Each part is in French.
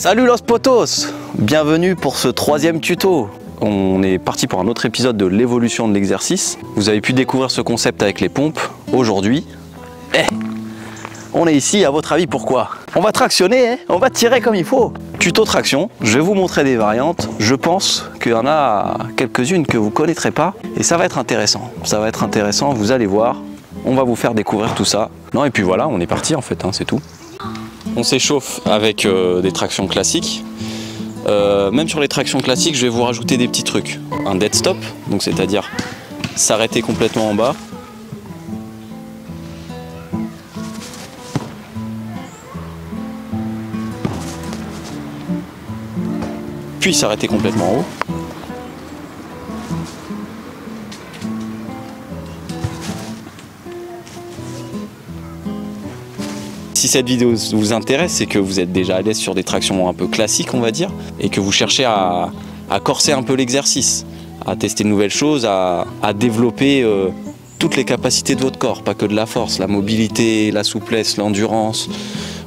Salut los potos, bienvenue pour ce troisième tuto. On est parti pour un autre épisode de l'évolution de l'exercice. Vous avez pu découvrir ce concept avec les pompes. Aujourd'hui, on est ici, à votre avis pourquoi? On va tractionner, on va tirer comme il faut. Tuto traction, je vais vous montrer des variantes. Je pense qu'il y en a quelques-unes que vous ne connaîtrez pas. Et ça va être intéressant. Ça va être intéressant, vous allez voir. On va vous faire découvrir tout ça. Non, et puis voilà, on est parti en fait, c'est tout. On s'échauffe avec des tractions classiques. Même sur les tractions classiques, je vais vous rajouter des petits trucs. Un dead stop, donc c'est-à-dire s'arrêter complètement en bas. Puis s'arrêter complètement en haut. Si cette vidéo vous intéresse, c'est que vous êtes déjà à l'aise sur des tractions un peu classiques, on va dire, et que vous cherchez à corser un peu l'exercice, à tester de nouvelles choses, à développer toutes les capacités de votre corps, pas que de la force, la mobilité, la souplesse, l'endurance,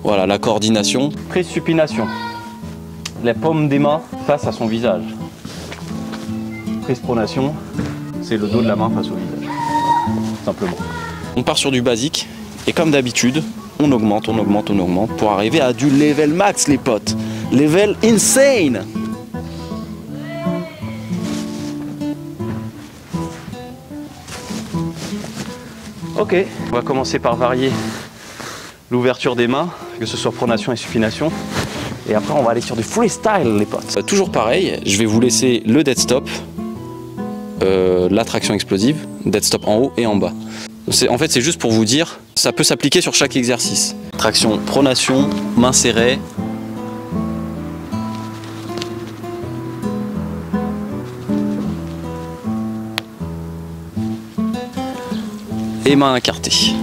voilà, la coordination. Prise supination. Les paumes des mains face à son visage. Prise pronation, c'est le dos de la main face au visage, simplement. On part sur du basique, et comme d'habitude, on augmente pour arriver à du level max, les potes. Level insane. Ok, on va commencer par varier l'ouverture des mains, que ce soit pronation et supination. Et après, on va aller sur du freestyle, les potes. Toujours pareil, je vais vous laisser le dead stop, la traction explosive, dead stop en haut et en bas. En fait, c'est juste pour vous dire, ça peut s'appliquer sur chaque exercice. Traction, pronation, main serrée. Et main écartée.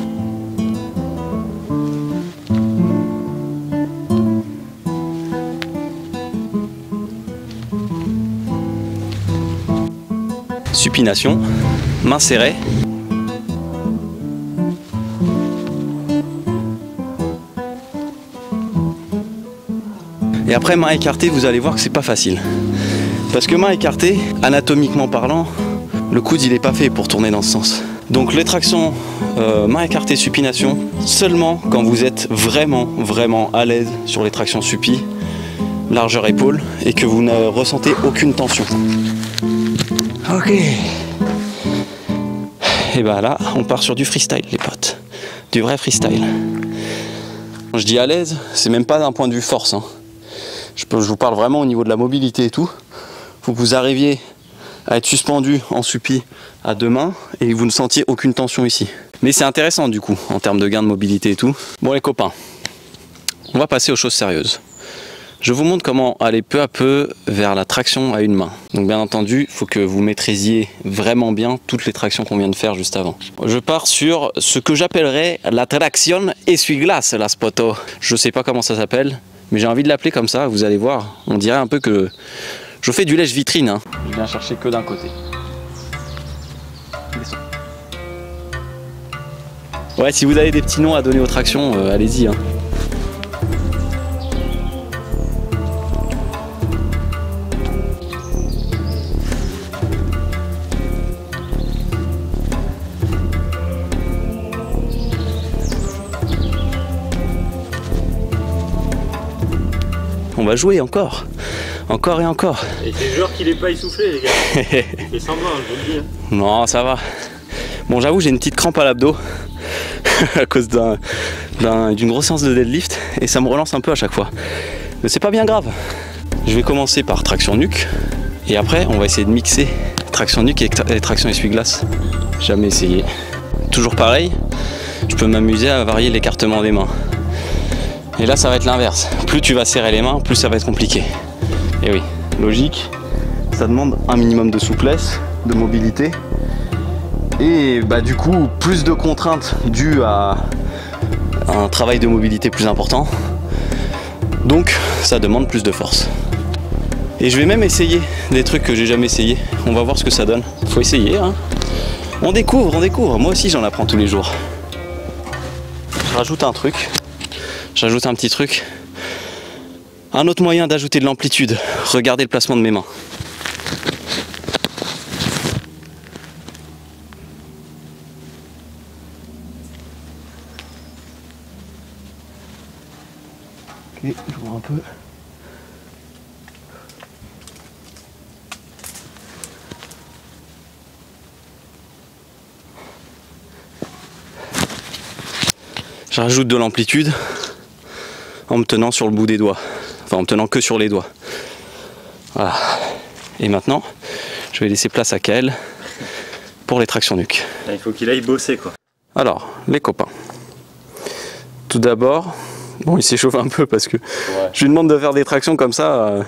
Supination, main serrée. Et après main écartée, vous allez voir que c'est pas facile. Parce que main écartée, anatomiquement parlant, le coude il est pas fait pour tourner dans ce sens. Donc les tractions main écartée supination, seulement quand vous êtes vraiment à l'aise sur les tractions supi, largeur épaule, et que vous ne ressentez aucune tension. Ok. Et ben là, on part sur du freestyle, les potes. Du vrai freestyle. Quand je dis à l'aise, c'est même pas d'un point de vue force. Je vous parle vraiment au niveau de la mobilité et tout. Il faut que vous arriviez à être suspendu en supi à deux mains et que vous ne sentiez aucune tension ici. Mais c'est intéressant du coup, en termes de gain de mobilité et tout. Bon les copains, on va passer aux choses sérieuses. Je vous montre comment aller peu à peu vers la traction à une main. Donc bien entendu, il faut que vous maîtrisiez vraiment bien toutes les tractions qu'on vient de faire juste avant. Je pars sur ce que j'appellerais la traction essuie-glace, la spoto. Je sais pas comment ça s'appelle, mais j'ai envie de l'appeler comme ça, vous allez voir. On dirait un peu que je fais du lèche-vitrine. Je viens chercher que d'un côté. Ouais, si vous avez des petits noms à donner aux tractions, allez-y. On va jouer encore et encore. Et c'est genre qu'il est pas essoufflé, les gars. C'est semblant, je vous le dis. Non, ça va. Bon, j'avoue, j'ai une petite crampe à l'abdos à cause d'une grosse séance de deadlift et ça me relance un peu à chaque fois. Mais c'est pas bien grave. Je vais commencer par traction nuque et après, on va essayer de mixer traction nuque et traction essuie-glace. Jamais essayé. Toujours pareil, je peux m'amuser à varier l'écartement des mains. Et là, ça va être l'inverse. Plus tu vas serrer les mains, plus ça va être compliqué. Et oui, logique, ça demande un minimum de souplesse, de mobilité. Et bah, du coup, plus de contraintes dues à un travail de mobilité plus important. Donc, ça demande plus de force. Et je vais même essayer des trucs que j'ai jamais essayé. On va voir ce que ça donne. Faut essayer, On découvre. Moi aussi, j'en apprends tous les jours. Je rajoute un truc. J'ajoute un petit truc. Un autre moyen d'ajouter de l'amplitude, regardez le placement de mes mains. Ok, je vois un peu. Je rajoute de l'amplitude en me tenant sur le bout des doigts. Enfin, en me tenant que sur les doigts. Voilà. Et maintenant, je vais laisser place à Kael pour les tractions nuque. Il faut qu'il aille bosser quoi. Alors, les copains. Tout d'abord, bon, il s'échauffe un peu parce que je lui demande de faire des tractions comme ça,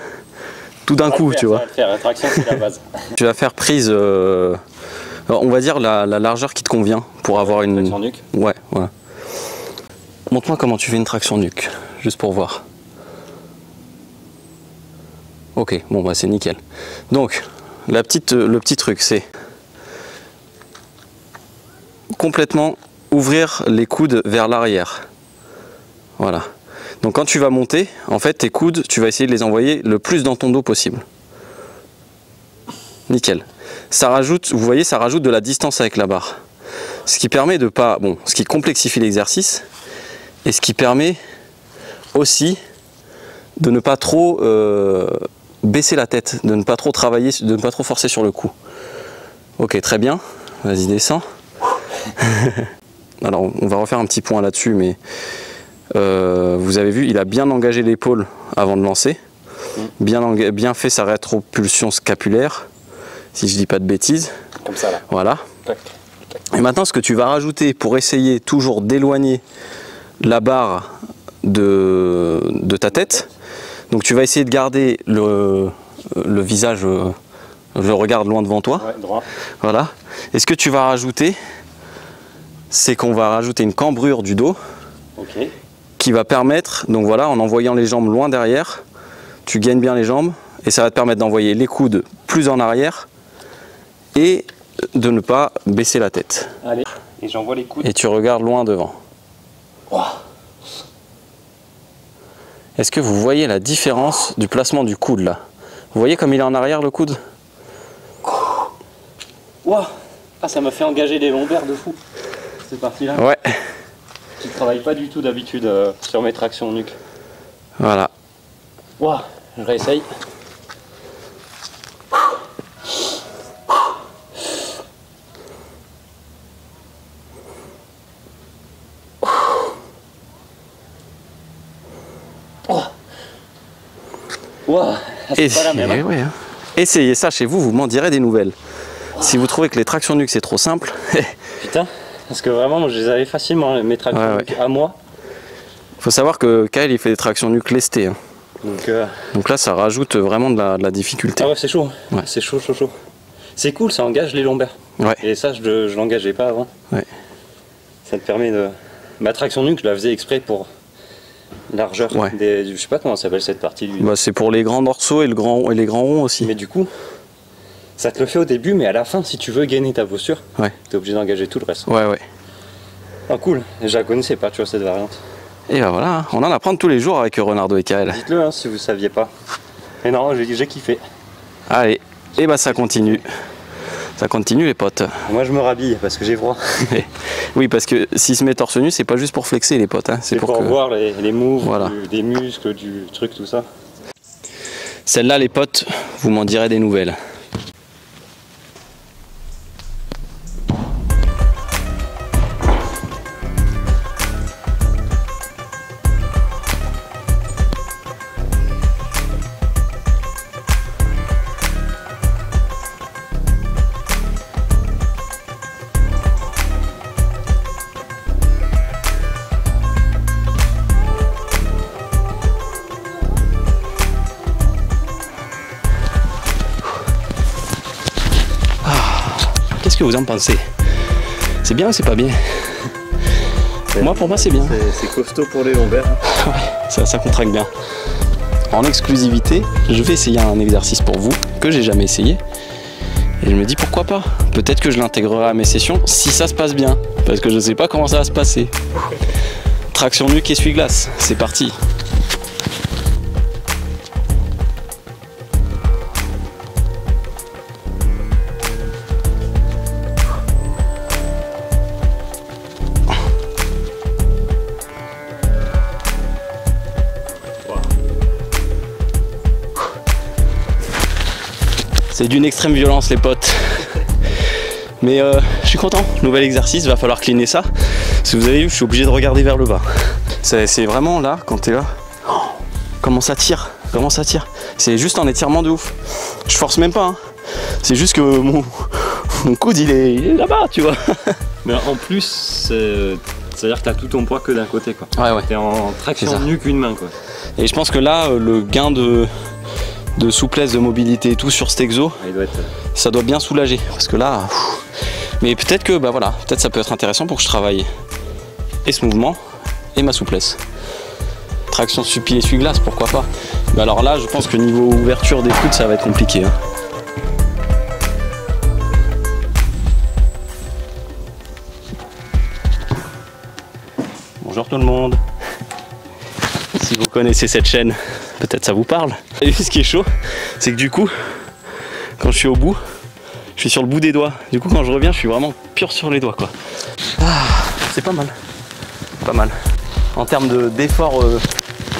tout d'un coup, tu vois. Ça va le faire, la traction c'est la base. Tu vas faire prise, on va dire la largeur qui te convient pour avoir une... Traction nuque. Ouais, voilà. Montre-moi comment tu fais une traction nuque, juste pour voir. Ok, bon bah c'est nickel. Donc, le petit truc, c'est complètement ouvrir les coudes vers l'arrière. Voilà. Donc quand tu vas monter, en fait tes coudes, tu vas essayer de les envoyer le plus dans ton dos possible. Nickel. Ça rajoute, vous voyez, ça rajoute de la distance avec la barre. Ce qui permet de pas, bon, ce qui complexifie l'exercice et ce qui permet aussi de ne pas trop baisser la tête, de ne pas trop travailler, de ne pas trop forcer sur le cou. Ok, très bien. Vas-y, descends. Alors, on va refaire un petit point là-dessus, mais vous avez vu, il a bien engagé l'épaule avant de lancer, bien fait sa rétropulsion scapulaire, si je dis pas de bêtises. Comme ça là. Voilà. Tac. Et maintenant, ce que tu vas rajouter pour essayer toujours d'éloigner la barre de ta tête, donc tu vas essayer de garder le visage, le regard loin devant toi. Ouais, droit. Voilà. Et ce que tu vas rajouter, c'est qu'on va rajouter une cambrure du dos. Ok. Qui va permettre, donc voilà, en envoyant les jambes loin derrière, tu gagnes bien les jambes et ça va te permettre d'envoyer les coudes plus en arrière et de ne pas baisser la tête. Allez, et j'envoie les coudes. Et tu regardes loin devant. Wow. Est-ce que vous voyez la différence du placement du coude là? Vous voyez comme il est en arrière le coude? Wow. Ah, ça m'a fait engager les lombaires de fou. C'est parti là. Ouais. Je travaille pas du tout d'habitude sur mes tractions nuque. Voilà. Waouh, je réessaye. Waouh, c'est pas la même. Hein. Ouais, hein. Essayez ça chez vous, vous m'en direz des nouvelles. Si vous trouvez que les tractions nuque c'est trop simple. Putain, parce que vraiment, moi, je les avais facilement, mes tractions nuque à moi. Faut savoir que Kael il fait des tractions nuque lestées. Hein. Donc là ça rajoute vraiment de la difficulté. Ah ouais, c'est chaud. Ouais. C'est chaud. C'est cool, ça engage les lombaires. Ouais. Et ça, je l'engageais pas avant. Ouais. Ça te permet de... Ma traction nuque, je la faisais exprès pour largeur. Ouais. Je sais pas comment ça s'appelle cette partie du... Bah, c'est pour les grands dorsaux et les grands ronds aussi. Mais du coup, ça te le fait au début, mais à la fin, si tu veux gainer ta posture, t'es obligé d'engager tout le reste. Ouais, ouais. Ah cool, je la connaissais pas, tu vois, cette variante. Et bah voilà, hein. On en apprend tous les jours avec Renardo et Kael. Dites-le hein, si vous saviez pas. Et non, j'ai kiffé. Allez, et bah ça continue. Ça continue les potes. Moi je me rhabille parce que j'ai froid. Oui, parce que s'il se met torse nu, c'est pas juste pour flexer les potes. Hein. C'est pour voir les moves, voilà. des muscles, du truc, tout ça. Celle-là les potes, vous m'en direz des nouvelles. Qu'est-ce que vous en pensez? C'est bien ou c'est pas bien? Moi, pour moi, c'est bien. C'est costaud pour les lombaires. Ouais, ça contracte bien. En exclusivité, je vais essayer un exercice pour vous que j'ai jamais essayé. Et je me dis pourquoi pas. Peut-être que je l'intégrerai à mes sessions si ça se passe bien. Parce que je sais pas comment ça va se passer. Traction nuque, essuie-glace. C'est parti. C'est d'une extrême violence les potes. Mais je suis content, nouvel exercice, va falloir cleaner ça. Si vous avez vu, je suis obligé de regarder vers le bas. C'est vraiment là, quand t'es là, oh, comment ça tire, comment ça tire. C'est juste un étirement de ouf. Je force même pas, hein. C'est juste que mon coude il est là-bas, tu vois. Mais en plus, c'est-à-dire que t'as tout ton poids que d'un côté, quoi. Ouais, ouais. T'es en traction nuque une main, quoi. Et je pense que là, le gain de souplesse, de mobilité et tout sur cet exo, ça doit bien soulager. Parce que là, mais peut-être que, bah voilà, peut-être ça peut être intéressant pour que je travaille et ce mouvement et ma souplesse. Traction sur pied essuie-glace, pourquoi pas. Mais alors là, je pense que niveau ouverture des coudes, ça va être compliqué, hein. Bonjour tout le monde. Si vous connaissez cette chaîne, peut-être ça vous parle. Et ce qui est chaud, c'est que du coup, quand je suis au bout, je suis sur le bout des doigts. Du coup, quand je reviens, je suis vraiment pur sur les doigts, quoi. Ah, c'est pas mal. Pas mal. En termes d'effort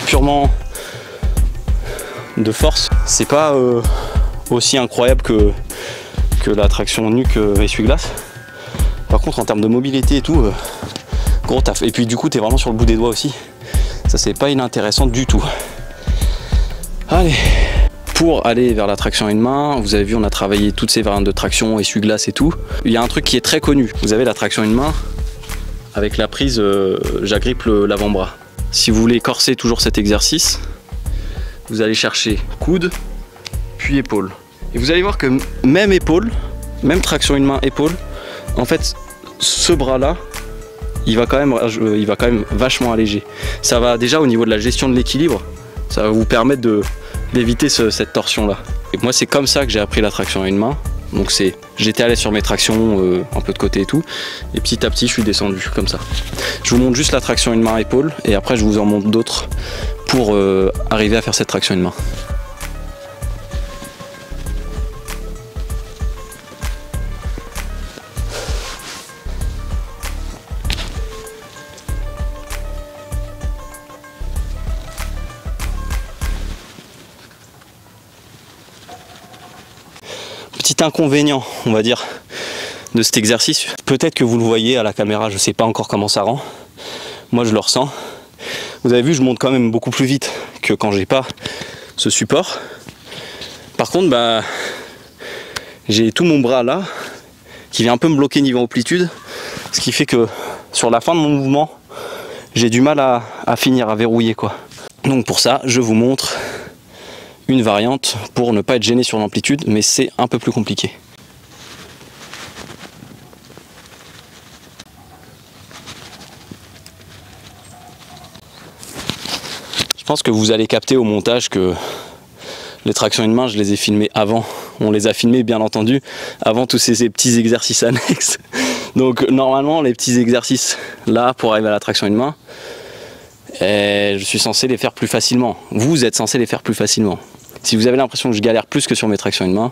purement de force, c'est pas aussi incroyable que la traction nuque essuie-glace. Par contre, en termes de mobilité et tout, gros taf. Et puis du coup, t'es vraiment sur le bout des doigts aussi. Ça, c'est pas inintéressant du tout. Allez. Pour aller vers la traction à une main, vous avez vu, on a travaillé toutes ces variantes de traction, essuie-glace et tout. Il y a un truc qui est très connu. Vous avez la traction à une main, avec la prise, j'agrippe l'avant-bras. Si vous voulez corser toujours cet exercice, vous allez chercher coude, puis épaule. Et vous allez voir que même épaule, même traction une main, épaule, en fait, ce bras-là, il va quand même vachement alléger. Ça va déjà au niveau de la gestion de l'équilibre, ça va vous permettre d'éviter cette torsion là. Et moi c'est comme ça que j'ai appris la traction à une main. Donc j'étais allé sur mes tractions un peu de côté et tout, et petit à petit je suis descendu comme ça. Je vous montre juste la traction à une main épaule et après je vous en montre d'autres pour arriver à faire cette traction à une main. Petit inconvénient, on va dire, de cet exercice. Peut-être que vous le voyez à la caméra, je sais pas encore comment ça rend. Moi je le ressens. Vous avez vu, je monte quand même beaucoup plus vite que quand j'ai pas ce support. Par contre, bah, j'ai tout mon bras là qui vient un peu me bloquer niveau amplitude, ce qui fait que sur la fin de mon mouvement, j'ai du mal à finir, à verrouiller, quoi. Donc pour ça, je vous montre une variante pour ne pas être gêné sur l'amplitude, mais c'est un peu plus compliqué. Je pense que vous allez capter au montage que les tractions une main, je les ai filmées avant. On les a filmées bien entendu avant tous ces petits exercices annexes. Donc normalement les petits exercices là pour arriver à la traction une main, je suis censé les faire plus facilement. Vous êtes censé les faire plus facilement. Si vous avez l'impression que je galère plus que sur mes tractions une main,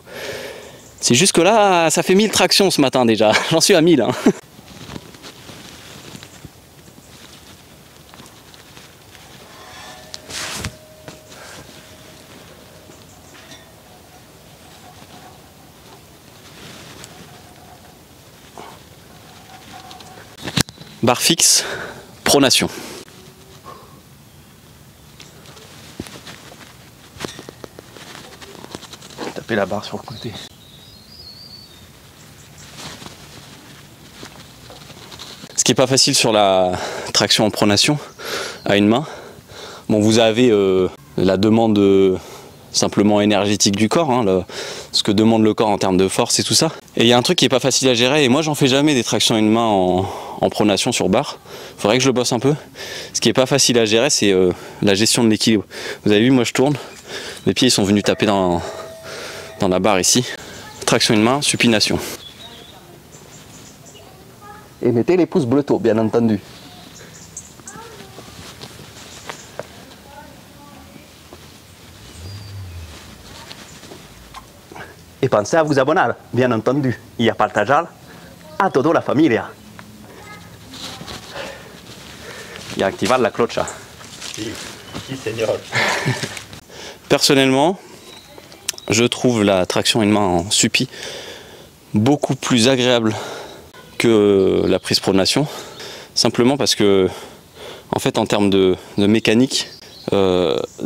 c'est juste que là, ça fait 1000 tractions ce matin déjà. J'en suis à 1000. Hein. Barre fixe, pronation. Taper la barre sur le côté. Ce qui n'est pas facile sur la traction en pronation à une main, bon, vous avez la demande simplement énergétique du corps, hein, ce que demande le corps en termes de force et tout ça. Et il y a un truc qui n'est pas facile à gérer, et moi j'en fais jamais des tractions à une main en pronation sur barre. Il faudrait que je le bosse un peu. Ce qui n'est pas facile à gérer, c'est la gestion de l'équilibre. Vous avez vu, moi je tourne, mes pieds ils sont venus taper dans la barre ici. Traction une main, supination. Et mettez les pouces bleus tôt, bien entendu. Et pensez à vous abonner, bien entendu, et à partager à toute la famille. Et à activer la cloche. Si, señor. Personnellement, je trouve la traction une main en suppi beaucoup plus agréable que la prise pronation, simplement parce que en fait en termes de mécanique,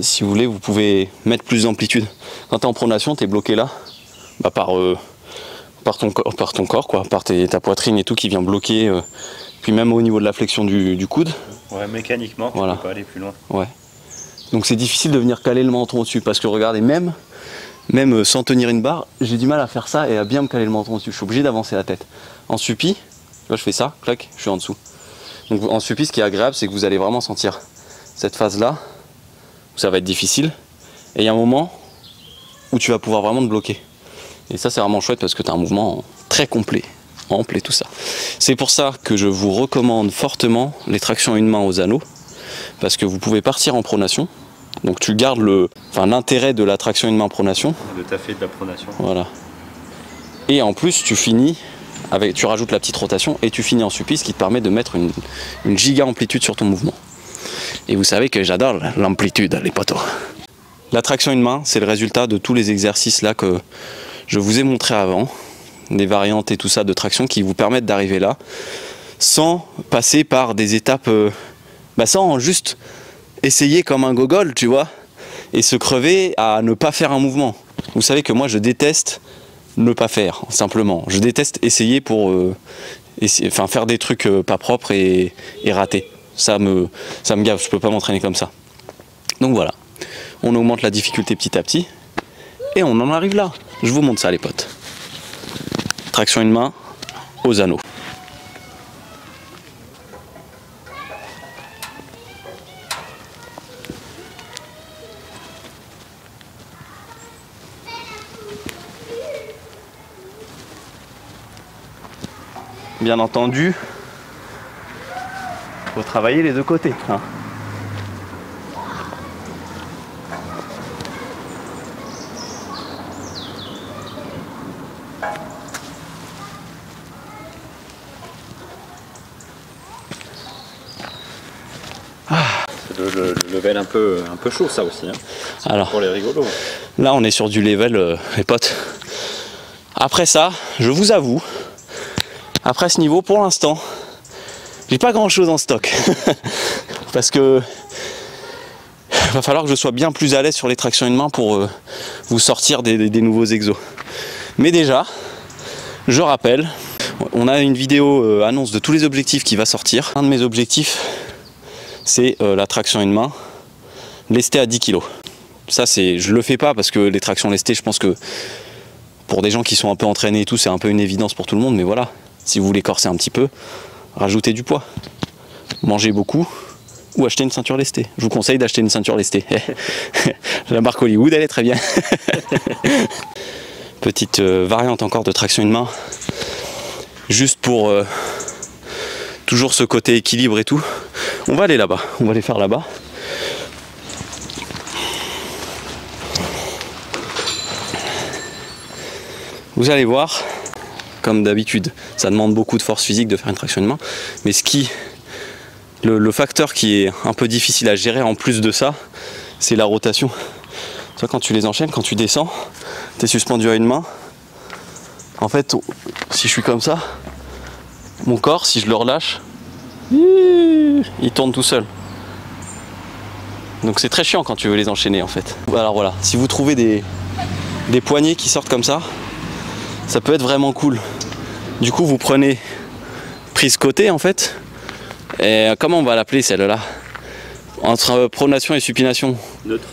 si vous voulez, vous pouvez mettre plus d'amplitude. Quand tu es en pronation, tu es bloqué là, bah par ton corps, quoi, par ta poitrine et tout qui vient bloquer, puis même au niveau de la flexion du coude. Ouais, mécaniquement, tu peux pas aller plus loin. Ouais. Donc c'est difficile de venir caler le menton au-dessus, parce que regardez, même sans tenir une barre, j'ai du mal à faire ça et à bien me caler le menton au-dessus. Je suis obligé d'avancer la tête. En suppi, là je fais ça, clac, je suis en dessous. Donc en suppi, ce qui est agréable, c'est que vous allez vraiment sentir cette phase-là, où ça va être difficile, et il y a un moment où tu vas pouvoir vraiment te bloquer. Et ça c'est vraiment chouette parce que tu as un mouvement très complet, ample et tout ça. C'est pour ça que je vous recommande fortement les tractions à une main aux anneaux, parce que vous pouvez partir en pronation, donc tu gardes l'intérêt de la traction une main pronation. Le taffet de la pronation. Voilà. Et en plus tu finis, tu rajoutes la petite rotation et tu finis en suppi, ce qui te permet de mettre une giga amplitude sur ton mouvement. Et vous savez que j'adore l'amplitude, les potos. La traction une main, c'est le résultat de tous les exercices là que je vous ai montré avant, des variantes et tout ça de traction qui vous permettent d'arriver là, sans passer par des étapes, sans juste essayer comme un gogol, tu vois, et se crever à ne pas faire un mouvement. Vous savez que moi je déteste ne pas faire, simplement. Je déteste essayer pour faire des trucs pas propres et rater. Ça me gave, je peux pas m'entraîner comme ça. Donc voilà, on augmente la difficulté petit à petit et on en arrive là. Je vous montre ça les potes. Traction une main aux anneaux. Bien entendu, faut travailler les deux côtés. Hein. C'est le level un peu chaud ça aussi. Hein. Alors, pour les rigolos. Là on est sur du level les potes. Après ça, je vous avoue, après ce niveau pour l'instant, j'ai pas grand chose en stock. Parce que va falloir que je sois bien plus à l'aise sur les tractions une main pour vous sortir des nouveaux exos. Mais déjà, je rappelle, on a une vidéo annonce de tous les objectifs qui va sortir. Un de mes objectifs, c'est la traction une main lestée à 10 kg. Ça, je le fais pas parce que les tractions lestées, je pense que pour des gens qui sont un peu entraînés et tout, c'est un peu une évidence pour tout le monde. Mais voilà, si vous voulez corser un petit peu, rajoutez du poids. Mangez beaucoup ou achetez une ceinture lestée. Je vous conseille d'acheter une ceinture lestée. La marque Hollywood, elle est très bien. Petite variante encore de traction une main. Juste pour toujours ce côté équilibre et tout. On va aller là-bas, on va aller faire là-bas. Vous allez voir, comme d'habitude, ça demande beaucoup de force physique de faire une traction de main, mais le facteur qui est un peu difficile à gérer en plus de ça, c'est la rotation. Tu vois, quand tu les enchaînes, quand tu descends, tu es suspendu à une main. En fait, si je suis comme ça, mon corps, si je le relâche, il tourne tout seul. Donc c'est très chiant quand tu veux les enchaîner en fait. Alors voilà, si vous trouvez des poignées qui sortent comme ça peut être vraiment cool. Du coup vous prenez prise côté en fait. Et comment on va l'appeler celle-là? Entre pronation et supination? Neutre.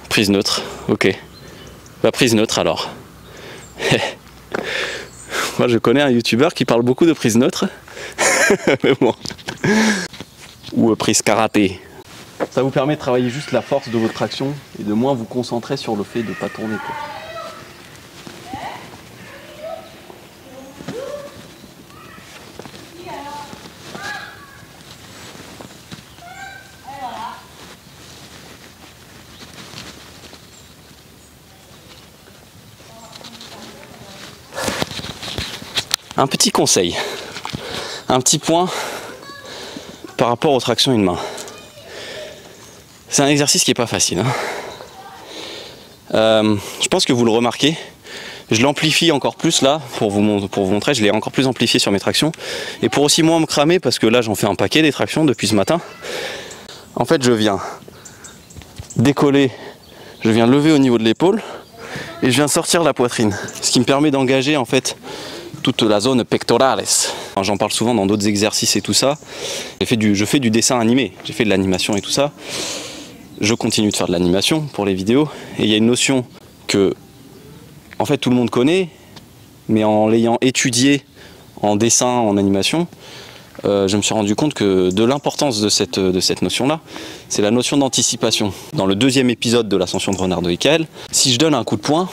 Prise neutre, ok. Bah prise neutre alors. Moi je connais un youtubeur qui parle beaucoup de prise neutre. Mais bon. Ou prise karaté. Ça vous permet de travailler juste la force de votre traction et de moins vous concentrer sur le fait de ne pas tourner, quoi. Un petit conseil, un petit point par rapport aux tractions une main. C'est un exercice qui n'est pas facile. Je pense que vous le remarquez. Je l'amplifie encore plus là, pour vous montrer, je l'ai encore plus amplifié sur mes tractions. Et pour aussi moins me cramer, parce que là j'en fais un paquet des tractions depuis ce matin. En fait je viens décoller, je viens lever au niveau de l'épaule et je viens sortir la poitrine. Ce qui me permet d'engager en fait toute la zone pectorales. J'en parle souvent dans d'autres exercices et tout ça. Je fais du dessin animé, j'ai fait de l'animation et tout ça. Je continue de faire de l'animation pour les vidéos. Et il y a une notion que en fait tout le monde connaît, mais en l'ayant étudié en dessin, en animation, je me suis rendu compte que de l'importance de cette notion-là, c'est la notion d'anticipation. Dans le 2e épisode de l'ascension de Renard de Heckel, si je donne un coup de poing,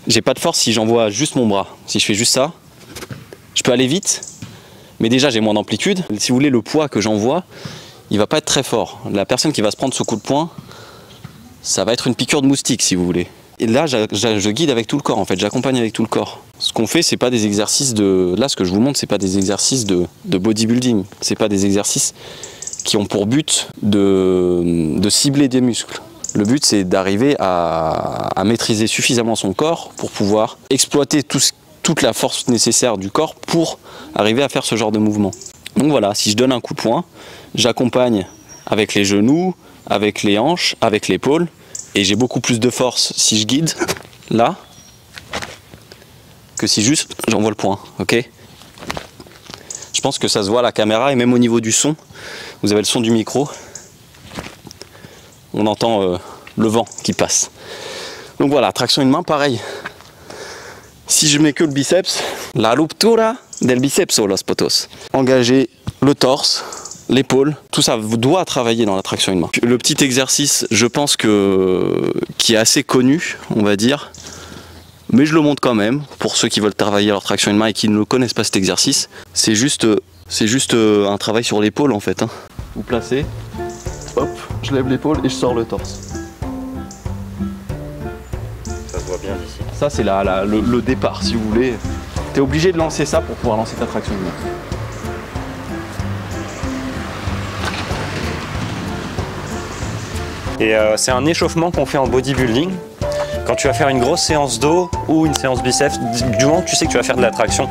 j'ai pas de force si j'envoie juste mon bras. Si je fais juste ça, je peux aller vite, mais déjà j'ai moins d'amplitude. Si vous voulez, le poids que j'envoie, il va pas être très fort. La personne qui va se prendre ce coup de poing, ça va être une piqûre de moustique si vous voulez. Et là, je guide avec tout le corps, en fait, j'accompagne avec tout le corps. Ce qu'on fait, c'est pas des exercices de... Là, ce que je vous montre, c'est pas des exercices de bodybuilding. C'est pas des exercices qui ont pour but de cibler des muscles. Le but, c'est d'arriver à maîtriser suffisamment son corps pour pouvoir exploiter toute la force nécessaire du corps pour arriver à faire ce genre de mouvement. Donc voilà, si je donne un coup de poing, j'accompagne avec les genoux, avec les hanches, avec l'épaule. Et j'ai beaucoup plus de force si je guide là que si juste j'envoie le poing, ok? Je pense que ça se voit à la caméra et même au niveau du son, vous avez le son du micro, on entend le vent qui passe. Donc voilà, traction une main, pareil. Si je mets que le biceps, la ruptura del biceps los potos. Engager le torse, l'épaule, tout ça doit travailler dans la traction une main. Le petit exercice, je pense qui est assez connu, on va dire, mais je le montre quand même pour ceux qui veulent travailler leur traction une main et qui ne connaissent pas cet exercice. C'est juste un travail sur l'épaule en fait. Vous placez, hop, je lève l'épaule et je sors le torse. Ça se voit bien d'ici. Ça c'est le départ si vous voulez. Tu es obligé de lancer ça pour pouvoir lancer ta traction une main. Et c'est un échauffement qu'on fait en bodybuilding. Quand tu vas faire une grosse séance dos ou une séance biceps, du moment que tu sais que tu vas faire de la traction,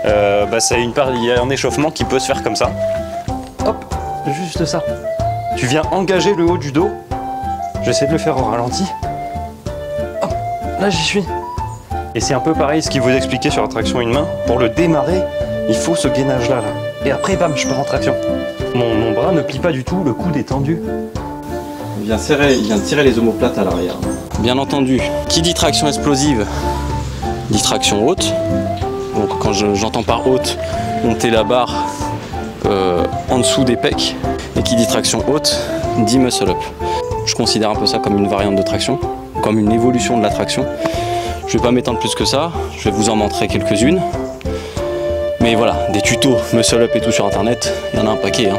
il y a un échauffement qui peut se faire comme ça. Hop, juste ça. Tu viens engager le haut du dos. J'essaie de le faire au ralenti. Hop, là j'y suis. Et c'est un peu pareil ce qu'il vous expliquait sur la traction une main. Pour le démarrer, il faut ce gainage là. Et après, bam, je pars en traction. Mon bras ne plie pas du tout, le coude est tendu. Il vient tirer les omoplates à l'arrière. Bien entendu, qui dit traction explosive, dit traction haute. Donc quand j'entends par haute, monter la barre en dessous des pecs. Et qui dit traction haute, dit muscle up. Je considère un peu ça comme une variante de traction, comme une évolution de la traction. Je vais pas m'étendre plus que ça, je vais vous en montrer quelques-unes. Mais voilà, des tutos muscle up et tout sur internet, il y en a un paquet.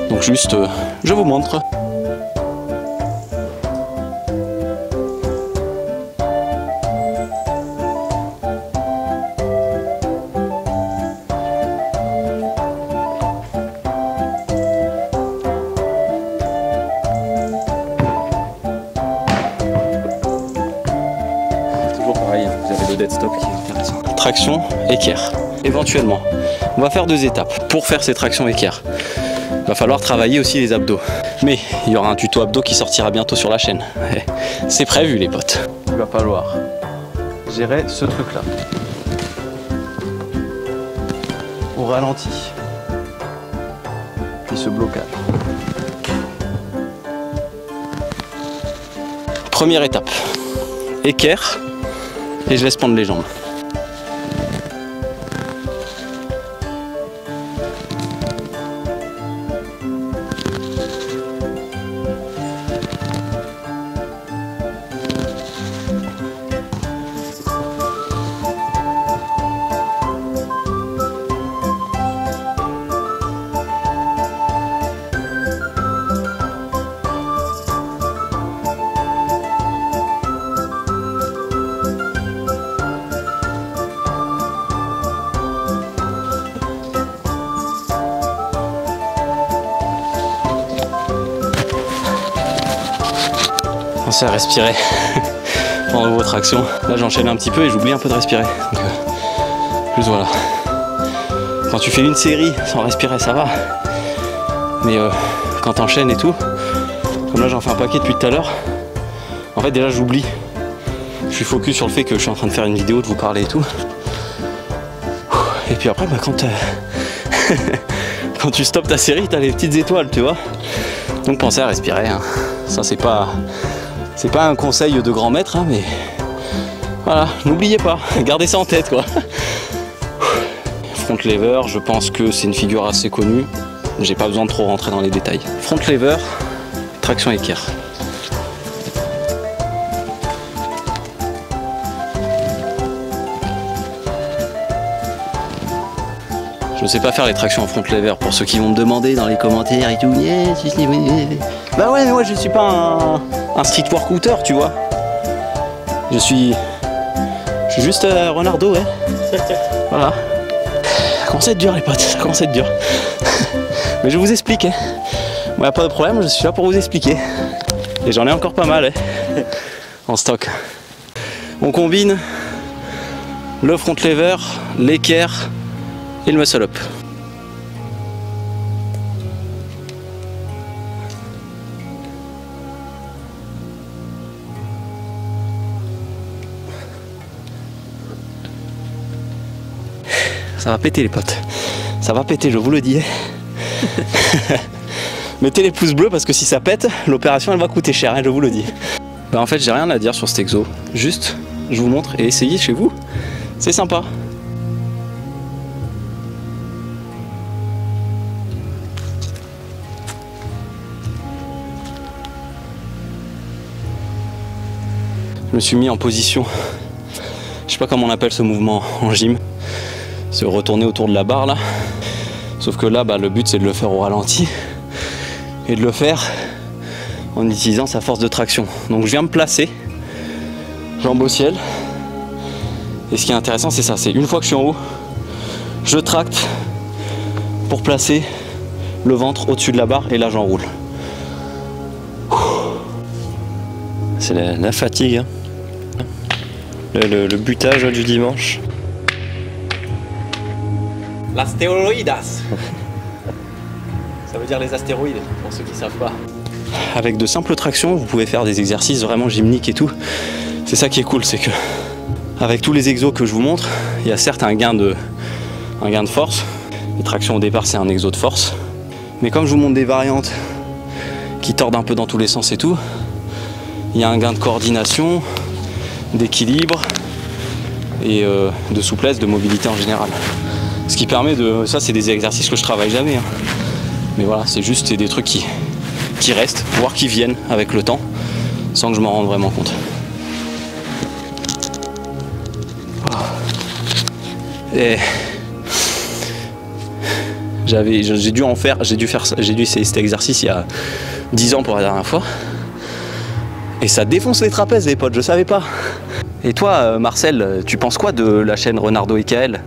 Donc juste, je vous montre. Stop qui est intéressant. Traction équerre, éventuellement. On va faire 2 étapes. Pour faire ces tractions équerre, il va falloir travailler aussi les abdos. Mais il y aura un tuto abdos qui sortira bientôt sur la chaîne. C'est prévu les potes. Il va falloir gérer ce truc là. Au ralenti. Puis ce blocage. Première étape. Équerre. Et je laisse pendre les jambes. Pensez à respirer pendant vos tractions. Là j'enchaîne un petit peu et j'oublie un peu de respirer. Donc, juste voilà. Quand tu fais une série sans respirer ça va. Mais quand t'enchaînes et tout, comme là j'en fais un paquet depuis tout à l'heure, en fait déjà j'oublie. Je suis focus sur le fait que je suis en train de faire une vidéo, de vous parler et tout. Et puis après bah, quand quand tu stoppes ta série, t'as les petites étoiles, tu vois. Donc pensez à respirer, hein. Ça c'est pas un conseil de grand maître, hein, mais voilà, n'oubliez pas, gardez ça en tête quoi. Front lever, je pense que c'est une figure assez connue. J'ai pas besoin de trop rentrer dans les détails. Front lever, traction équerre. Je ne sais pas faire les tractions en front lever pour ceux qui vont me demander dans les commentaires et tout. Bah ouais, mais moi je suis pas un street workouter, tu vois. Je suis juste Renardo, ouais. Voilà. Ça commence à être dur les potes, ça commence à être dur. Mais je vous explique, hein. Bon, y a pas de problème, je suis là pour vous expliquer. Et j'en ai encore pas mal, hein, en stock. On combine le front lever, l'équerre et le muscle up. Ça va péter les potes. Ça va péter, je vous le dis. Mettez les pouces bleus parce que si ça pète, l'opération elle va coûter cher, hein, je vous le dis. Bah en fait j'ai rien à dire sur cet exo. Juste, je vous montre et essayez chez vous. C'est sympa. Je me suis mis en position, je sais pas comment on appelle ce mouvement en gym, se retourner autour de la barre là, sauf que là bah, le but c'est de le faire au ralenti et de le faire en utilisant sa force de traction. Donc je viens me placer, jambes au ciel, et ce qui est intéressant c'est ça, c'est une fois que je suis en haut, je tracte pour placer le ventre au-dessus de la barre et là j'enroule. C'est la fatigue, hein. Le butage du dimanche. L'astéroïdas. Ça veut dire les astéroïdes, pour ceux qui ne savent pas. Avec de simples tractions, vous pouvez faire des exercices vraiment gymniques et tout. C'est ça qui est cool, c'est que avec tous les exos que je vous montre, il y a certes un gain de force. Les tractions au départ, c'est un exo de force. Mais comme je vous montre des variantes qui tordent un peu dans tous les sens et tout, il y a un gain de coordination, d'équilibre et de souplesse, de mobilité en général. Ce qui permet de... Ça c'est des exercices que je travaille jamais, hein. Mais voilà, c'est juste des trucs qui restent, voire qui viennent avec le temps, sans que je m'en rende vraiment compte. Et j'ai dû essayer cet exercice il y a 10 ans pour la dernière fois. Et ça défonce les trapèzes les potes, je savais pas. Et toi Marcel, tu penses quoi de la chaîne Renardo et Kael?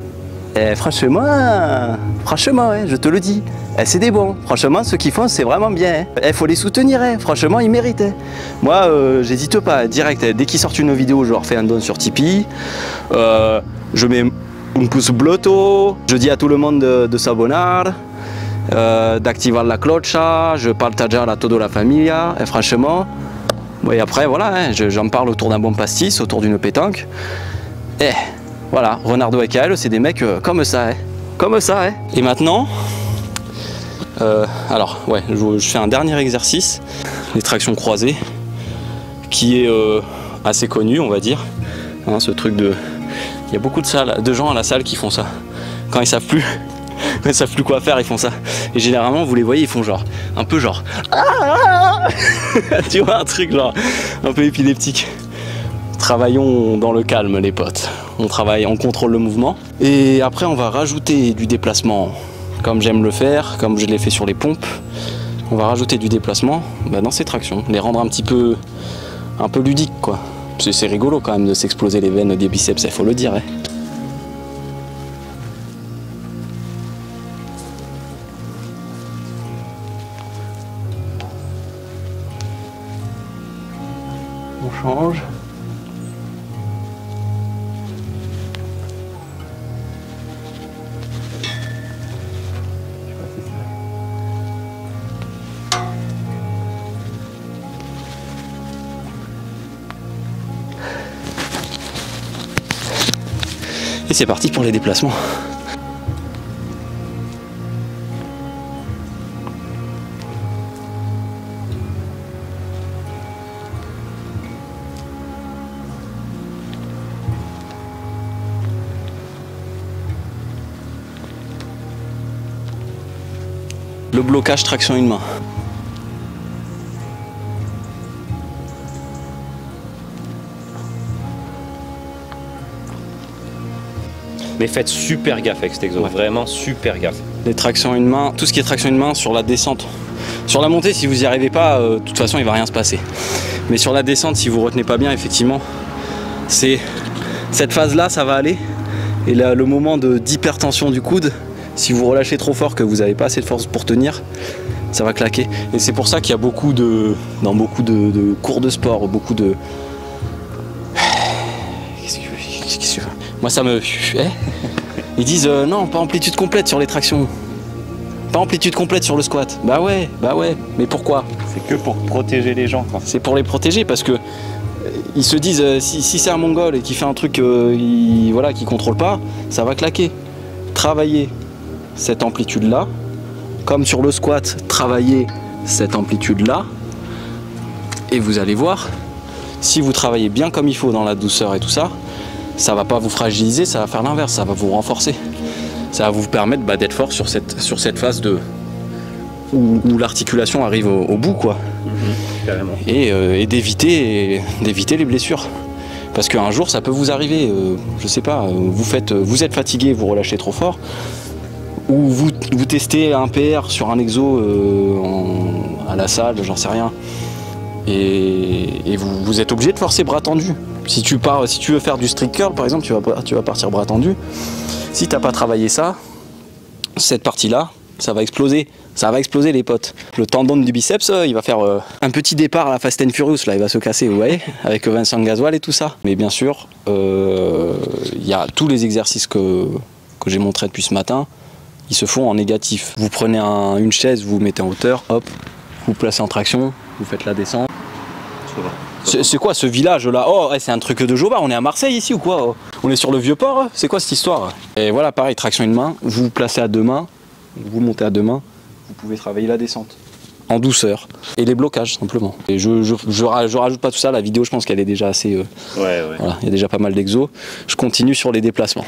Franchement, ouais, je te le dis, c'est des bons. Franchement, ce qu'ils font, c'est vraiment bien. Faut les soutenir, franchement, ils méritent. Moi, j'hésite pas, direct, dès qu'ils sortent une vidéo, je leur fais un don sur Tipeee. Je mets un pouce bleu, je dis à tout le monde de s'abonner, d'activer la cloche, je partage à toda la familia, et franchement... Et après, voilà, j'en parle autour d'un bon pastis, autour d'une pétanque. Et voilà, Renardo et Kael, c'est des mecs comme ça, comme ça. Et maintenant, alors, ouais, je fais un dernier exercice, les tractions croisées, qui est assez connu, on va dire. Hein, ce truc de... Il y a beaucoup de gens à la salle qui font ça. Quand ils savent plus... Quand ils savent plus quoi faire, ils font ça. Et généralement, vous les voyez, ils font genre, un peu genre, tu vois, un truc genre, un peu épileptique. Travaillons dans le calme, les potes. On contrôle le mouvement. Et après, on va rajouter du déplacement, comme j'aime le faire, comme je l'ai fait sur les pompes. On va rajouter du déplacement dans ces tractions, les rendre un peu ludiques, quoi. C'est rigolo quand même de s'exploser les veines des biceps, il faut le dire. change. Et c'est parti pour les déplacements. Le blocage traction une main. Mais faites super gaffe avec cet exo, vraiment super gaffe. Les tractions une main, tout ce qui est traction une main sur la descente. Sur la montée, si vous n'y arrivez pas, de toute façon, il va rien se passer. Mais sur la descente, si vous retenez pas bien, effectivement, c'est cette phase-là, ça va aller. Et là, le moment d'hypertension du coude, si vous relâchez trop fort, que vous n'avez pas assez de force pour tenir, ça va claquer. Et c'est pour ça qu'il y a beaucoup dans beaucoup de cours de sport, beaucoup de... Qu'est-ce que tu veux ? Moi, ça me... Ils disent non, pas amplitude complète sur les tractions. Pas amplitude complète sur le squat. Bah ouais, mais pourquoi? C'est que pour protéger les gens, quoi. C'est pour les protéger parce que ils se disent si c'est un mongol et qui fait un truc voilà, qui contrôle pas, ça va claquer. Travailler cette amplitude là, comme sur le squat, travailler cette amplitude là, et vous allez voir, si vous travaillez bien comme il faut dans la douceur et tout ça, ça va pas vous fragiliser, ça va faire l'inverse, ça va vous renforcer. Ça va vous permettre d'être fort sur cette phase où l'articulation arrive au bout, quoi. Carrément. Et d'éviter les blessures. Parce qu'un jour, ça peut vous arriver, je sais pas, vous êtes fatigué, vous relâchez trop fort, ou vous testez un PR sur un exo à la salle, j'en sais rien, et vous êtes obligé de forcer bras tendus. Si tu veux faire du strict curl, par exemple, tu vas partir bras tendus. Si tu n'as pas travaillé ça, cette partie-là, ça va exploser. Ça va exploser, les potes. Le tendon du biceps, il va faire un petit départ à la Fast and Furious, là, il va se casser, vous voyez, avec Vincent Gasoil et tout ça. Mais bien sûr, il y a tous les exercices que j'ai montrés depuis ce matin, ils se font en négatif. Vous prenez une chaise, vous vous mettez en hauteur, hop, vous placez en traction, vous faites la descente. C'est quoi ce village là? Oh, c'est un truc de Joba, on est à Marseille ici ou quoi? On est sur le vieux port? C'est quoi cette histoire? Et voilà, pareil, traction une main, vous vous placez à deux mains, vous montez à deux mains, vous pouvez travailler la descente en douceur et les blocages simplement. Et je rajoute pas tout ça, la vidéo je pense qu'elle est déjà assez... Voilà, il y a déjà pas mal d'exos. Je continue sur les déplacements.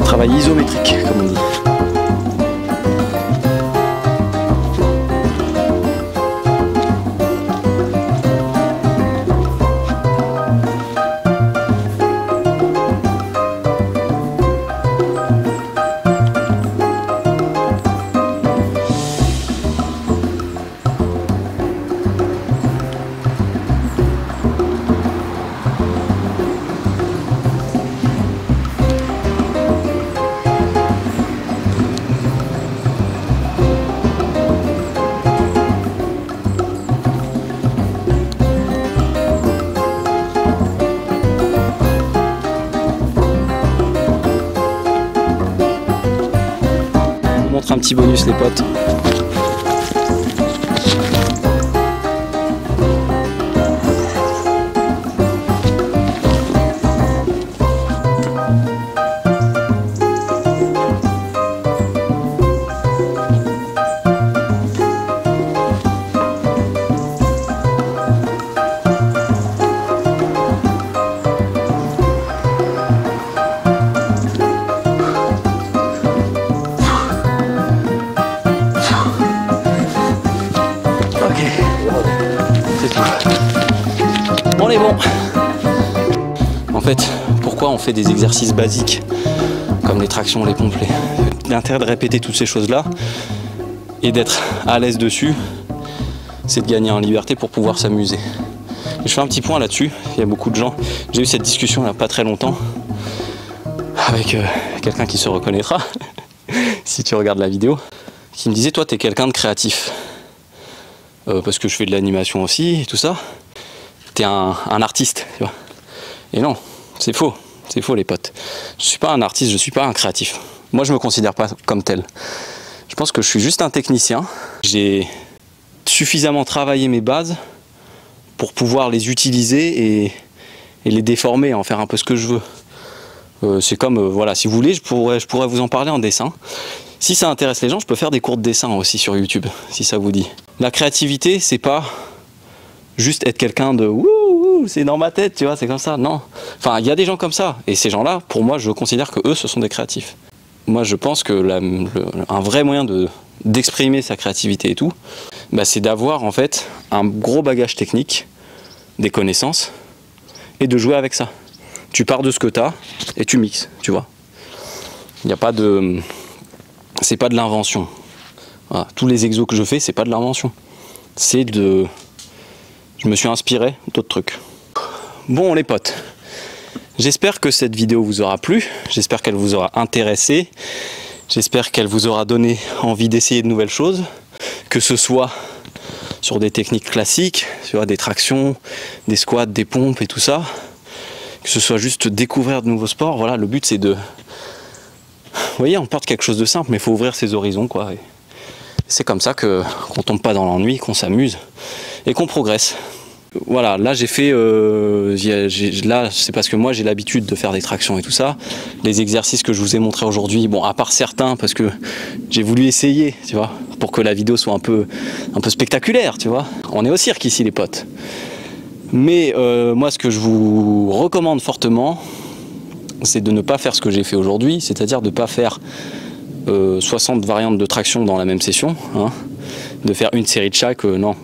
Travail isométrique, comme on dit. Un petit bonus, les potes. est bon. En fait, pourquoi on fait des exercices basiques comme les tractions, les pompes? L'intérêt de répéter toutes ces choses-là et d'être à l'aise dessus, c'est de gagner en liberté pour pouvoir s'amuser. Je fais un petit point là-dessus. Il y a beaucoup de gens. J'ai eu cette discussion il n'y a pas très longtemps avec quelqu'un qui se reconnaîtra si tu regardes la vidéo, qui me disait toi t'es quelqu'un de créatif parce que je fais de l'animation aussi et tout ça. T'es un artiste, tu vois. Et non, c'est faux les potes. Je suis pas un artiste, je suis pas un créatif. Moi je me considère pas comme tel. Je pense que je suis juste un technicien. J'ai suffisamment travaillé mes bases pour pouvoir les utiliser et les déformer, en faire un peu ce que je veux. C'est comme, voilà, si vous voulez, je pourrais vous en parler en dessin. Si ça intéresse les gens, je peux faire des cours de dessin aussi sur YouTube, si ça vous dit. La créativité, c'est pas juste être quelqu'un de wouh, c'est dans ma tête, tu vois, c'est comme ça. Non. Enfin, il y a des gens comme ça. Et ces gens-là, pour moi, je considère que eux, ce sont des créatifs. Moi, je pense que un vrai moyen d'exprimer sa créativité et tout, bah, c'est d'avoir en fait un gros bagage technique, des connaissances, et de jouer avec ça. Tu pars de ce que tu as et tu mixes, tu vois. Il n'y a pas de... C'est pas de l'invention. Voilà. Tous les exos que je fais, c'est pas de l'invention. C'est de... Je me suis inspiré d'autres trucs. Bon les potes, j'espère que cette vidéo vous aura plu, j'espère qu'elle vous aura intéressé, j'espère qu'elle vous aura donné envie d'essayer de nouvelles choses, que ce soit sur des techniques classiques, sur des tractions, des squats, des pompes et tout ça, que ce soit juste découvrir de nouveaux sports. Voilà, le but c'est de... Vous voyez, on part de quelque chose de simple, mais il faut ouvrir ses horizons, quoi. C'est comme ça qu'on tombe pas dans l'ennui, qu'on s'amuse et qu'on progresse. Voilà, là j'ai fait, là c'est parce que moi j'ai l'habitude de faire des tractions et tout ça. Les exercices que je vous ai montrés aujourd'hui, bon à part certains parce que j'ai voulu essayer, tu vois, pour que la vidéo soit un peu spectaculaire, tu vois. On est au cirque ici les potes. Mais moi ce que je vous recommande fortement, c'est de ne pas faire ce que j'ai fait aujourd'hui, c'est-à-dire de ne pas faire 60 variantes de traction dans la même session, hein, de faire une série de chaque, non.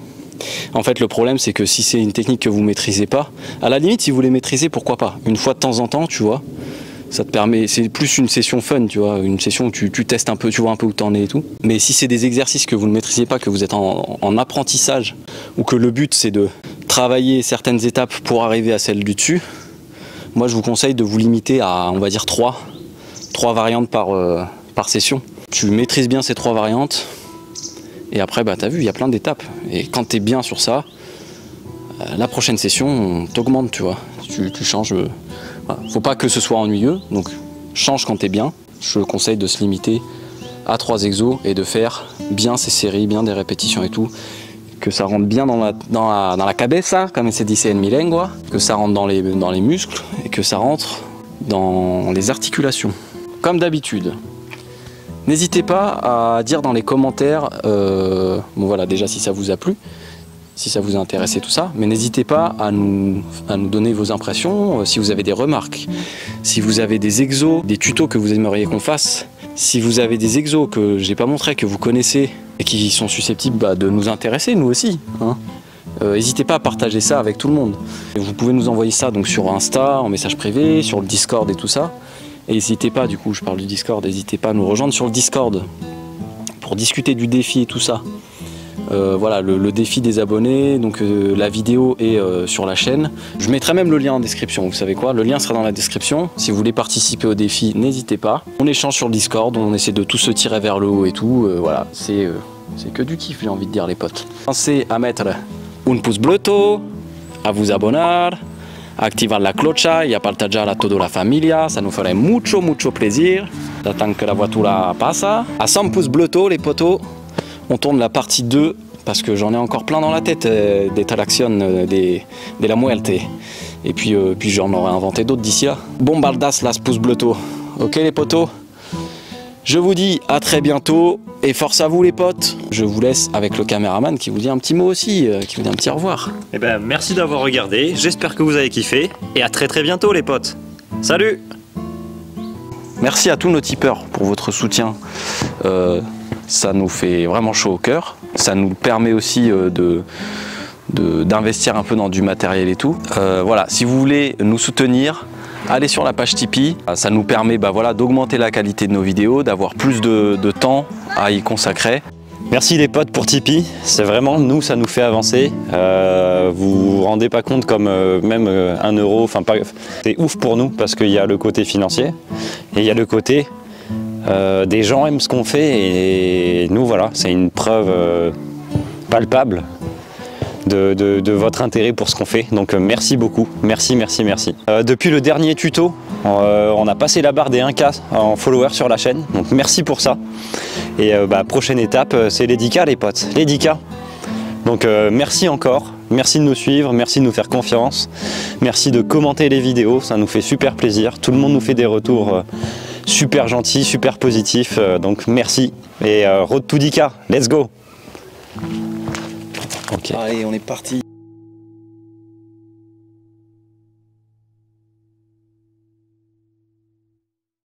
En fait le problème c'est que si c'est une technique que vous maîtrisez pas, à la limite si vous les maîtrisez, pourquoi pas, une fois de temps en temps, tu vois, ça te permet, c'est plus une session fun, tu vois, une session où tu testes un peu, tu vois un peu où t'en es et tout. Mais si c'est des exercices que vous ne maîtrisez pas, que vous êtes en apprentissage, ou que le but c'est de travailler certaines étapes pour arriver à celle du dessus, moi je vous conseille de vous limiter à, on va dire, 3 variantes par session. Tu maîtrises bien ces 3 variantes, et après, bah, t'as vu, il y a plein d'étapes. Et quand t'es bien sur ça, la prochaine session, t'augmentes, tu vois. Tu changes. Voilà. Faut pas que ce soit ennuyeux, donc change quand t'es bien. Je conseille de se limiter à 3 exos et de faire bien ces séries, bien des répétitions et tout. Que ça rentre bien dans la cabeza, comme se dit en mi lengua, que ça rentre dans les muscles et que ça rentre dans les articulations. Comme d'habitude. N'hésitez pas à dire dans les commentaires, bon voilà déjà si ça vous a plu, si ça vous a intéressé tout ça, mais n'hésitez pas à nous donner vos impressions, si vous avez des remarques, si vous avez des exos, des tutos que vous aimeriez qu'on fasse, si vous avez des exos que j'ai pas montré, que vous connaissez et qui sont susceptibles de nous intéresser, nous aussi, hein. N'hésitez pas à partager ça avec tout le monde. Vous pouvez nous envoyer ça donc sur Insta, en message privé, sur le Discord et tout ça. Et n'hésitez pas, du coup je parle du Discord, n'hésitez pas à nous rejoindre sur le Discord pour discuter du défi et tout ça. Voilà, le défi des abonnés, donc la vidéo est sur la chaîne. Je mettrai même le lien en description, vous savez quoi, le lien sera dans la description. Si vous voulez participer au défi, n'hésitez pas. On échange sur le Discord, on essaie de tous se tirer vers le haut et tout. Voilà, c'est que du kiff, j'ai envie de dire les potes. Pensez à mettre un pouce bleu, à vous abonner, activar la clocha y a partager a toda la familia, ça nous ferait mucho plaisir. J'attends que la voiture passe. À 100 pouces bleus, les potos, on tourne la partie 2 parce que j'en ai encore plein dans la tête des tractions de la muerte. Et puis j'en aurai inventé d'autres d'ici là. Bombaldas las pouces bleus. Ok les potos, je vous dis à très bientôt et force à vous les potes. Je vous laisse avec le caméraman qui vous dit un petit mot aussi, qui vous dit un petit au revoir. Eh ben merci d'avoir regardé, j'espère que vous avez kiffé et à très bientôt les potes. Salut! Merci à tous nos tipeurs pour votre soutien. Ça nous fait vraiment chaud au cœur. Ça nous permet aussi d'investir un peu dans du matériel et tout. Voilà, si vous voulez nous soutenir, allez sur la page Tipeee. Ça nous permet voilà, d'augmenter la qualité de nos vidéos, d'avoir plus de temps à y consacrer. Merci les potes pour Tipeee, c'est vraiment, nous, ça nous fait avancer. Vous vous rendez pas compte comme même 1 euro, enfin c'est ouf pour nous parce qu'il y a le côté financier et il y a le côté des gens aiment ce qu'on fait et nous voilà, c'est une preuve palpable de votre intérêt pour ce qu'on fait. Donc merci beaucoup, merci, merci, merci. Depuis le dernier tuto, on a passé la barre des 1K en followers sur la chaîne, donc merci pour ça. Et prochaine étape, c'est les 10K les potes, les 10K. Donc merci encore, merci de nous suivre, merci de nous faire confiance, merci de commenter les vidéos, ça nous fait super plaisir. Tout le monde nous fait des retours super gentils, super positifs, donc merci. Et road to 10K, let's go. Okay. Allez, on est parti.